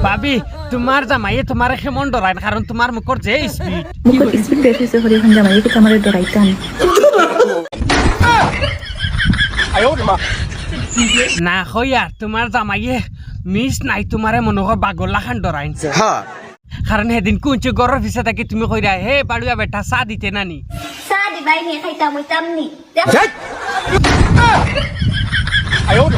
ভাবি তোমার জামাইয়ে তোমার কেমন ডরায় কারণ তোমার মুখর যে স্পিড মুখত স্পিড বেশি হয়েছে হরি এখন জামাই একটু আমার ডরাইতাম না হইয়া তোমার জামাইয়ে মিস নাই তোমারে মনে হয় বাগল্লা খান ডরাইন কারণ সেদিন কুঞ্চি গড়ের পিছে থাকি তুমি কইরা হে বাড়ুয়া বেটা চা দিতে নানি চা দিবাই নিয়ে খাইতাম হইতাম নি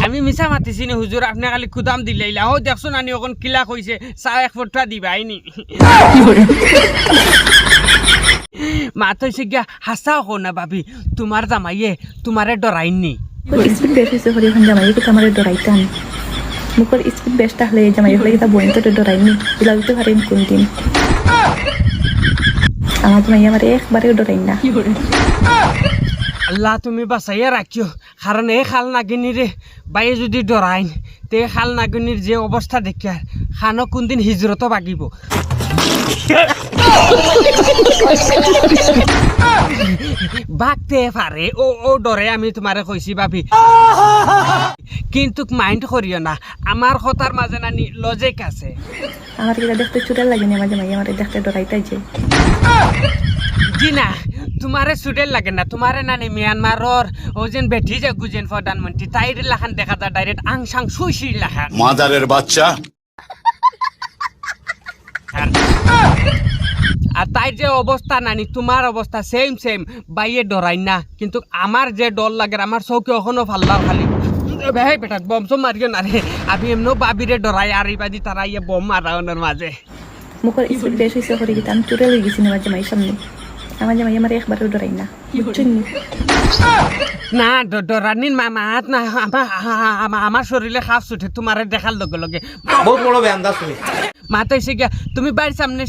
আমি মিছা মাতিছি নি হুজুর আপনি খালি খুদাম দিলাইলা ও দেখছো নানি ওখন কিলা কইছে চা এক ফোঁটা দিবাই নি মাত হইছে গিয়া হাসা হো না ভাবি তোমার জামাইয়ে তোমারে ডরাইননি স্পিড বেশি হয়েছে হরি এখন জামাই একটু আমার ডরাইতাম মুখর স্পিড বেশ তাহলে জামাই হলে তা বইন তো ডরাইনি দিলাইতে পারেন কোনদিন আমার জামাই আমার একবারেও ডরাই না আল্লাহ তুমি বাঁচাইয়া রাখিও কারণ এই খাল নাগিনী রে বাইয়ে যদি ডরাইন তে খাল নাগিনীর যে অবস্থা দেখিয়া খানো কোনদিন হিজরতো বাগিব বাগতে পারে ও ও ডরে আমি তোমারে কইছি ভাবি কিন্তু মাইন্ড করিও না আমার কথার মাঝে নানি লজিক আছে আমার কিনা দেখতে চুটাল লাগেনি আমার জামাই আমার দেখতে ডরাইতাই যে জি না তোমারে সুডেল লাগে না তোমারে নানি মিয়ানমারর ও যেন বেঠি যে গুজেন প্রধানমন্ত্রী তাইর লাখান দেখা যায় ডাইরেক্ট আংসাং সুইসি লাখান মাদারের বাচ্চা আর তাই যে অবস্থা নানি তোমার অবস্থা সেম সেম বাইয়ে ডরাই না কিন্তু আমার যে ডর লাগে আমার চৌকে এখনো ফাল্লার খালি ভাই বেটা বম সম মারিও না রে আমি এমনও বাবিরে ডরাই আর ইবাদি তারা ইয়ে বম মারানোর মাঝে মুখর স্পিড বেশ হয়েছে হরি গীতা আমি চুটাল হয়ে গেছি আমার জামাই সামনে আমার জামাই আমার একবারেও ডরাই না বুঝছেন না ডরানির মামাত না আমার শরীরে খাপ ছুটে তোমার দেখার লগে লগে বহুত বড় বেয়ান্দা শুনি মাত হয়েছে গিয়া তুমি বাড়ির সামনে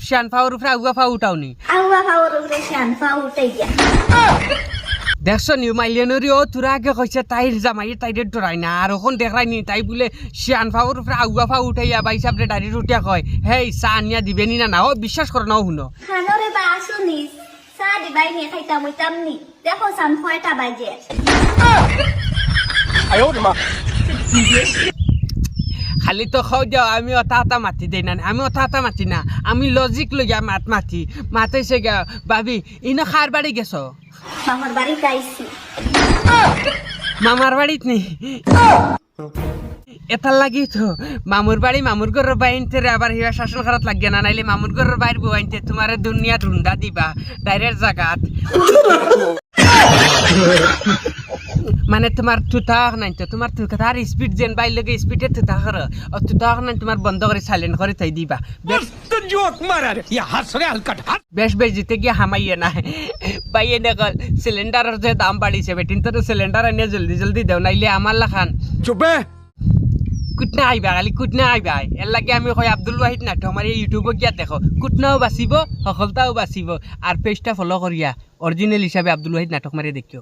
শিয়ান ফাওয়ার উপরে আগুয়া ফাও উঠাওনি আউয়া ফাওয়ার উপরে শান ফাও উঠাই গিয়া দেখছো নিউ মাইলিয়নরি ও তোরা আগে কইছে তাইর জামাই তাইরে ডরাই না আর ওখান দেখাই নি তাই বলে শিয়ান ফাওয়ার উপরে আগুয়া ফাও উঠাইয়া বাই সাবরে ডাইরেক্ট উঠিয়া কয় হেই চা আনিয়া দিবেনি না ও বিশ্বাস করো না শুনো খানরে বা আসুনি চা দিবাই নিয়ে খাইতাম হইতাম নি দেখো সান ছয়টা বাজে খালি তো খাও যাও আমি অতা মাতি দেই না আমি অতা মাতি না আমি লজিক লইয়া মাতি মাতাইছে গা ভাবি ইনো খার বাড়ি গেছো মামার বাড়িতে আইছি মামার বাড়িত নি এটার লাগি তো মামুর বাড়ি মামুর ঘরের বাইনতে আবার হিয়া শাসন খারাপ লাগিয়ে না নাইলে মামুর ঘরের বাইর বইনতে তোমার দুনিয়া রুন্দা দিবা ডাইরেক্ট জাগাত মানে তোমার তুতা নাই তো তোমার তুতার স্পিড যেন বাই লগে স্পিডে তুতা কর ও তুতা নাই তোমার বন্ধ করে সাইলেন্ট করে তাই দিবা বেশ বেশ জিতে গিয়ে হামাইয়ে না বাইয়ে দেখল সিলিন্ডারের যে দাম বাড়িছে বেটিন তো সিলিন্ডার এনে জলদি জলদি দেও নাইলে আমার লাখান চুপে কুটনা আইবা খালি কুটনা আইবা এর লাগে আমি কই আব্দুল ওয়াহিদ নাটক আমার এই ইউটিউবে গিয়া দেখো কুটনাও বাঁচিব সফলতাও বাঁচিব আর পেজটা ফলো করিয়া অরিজিনাল হিসাবে আব্দুল ওয়াহিদ নাটক মারি দেখিও।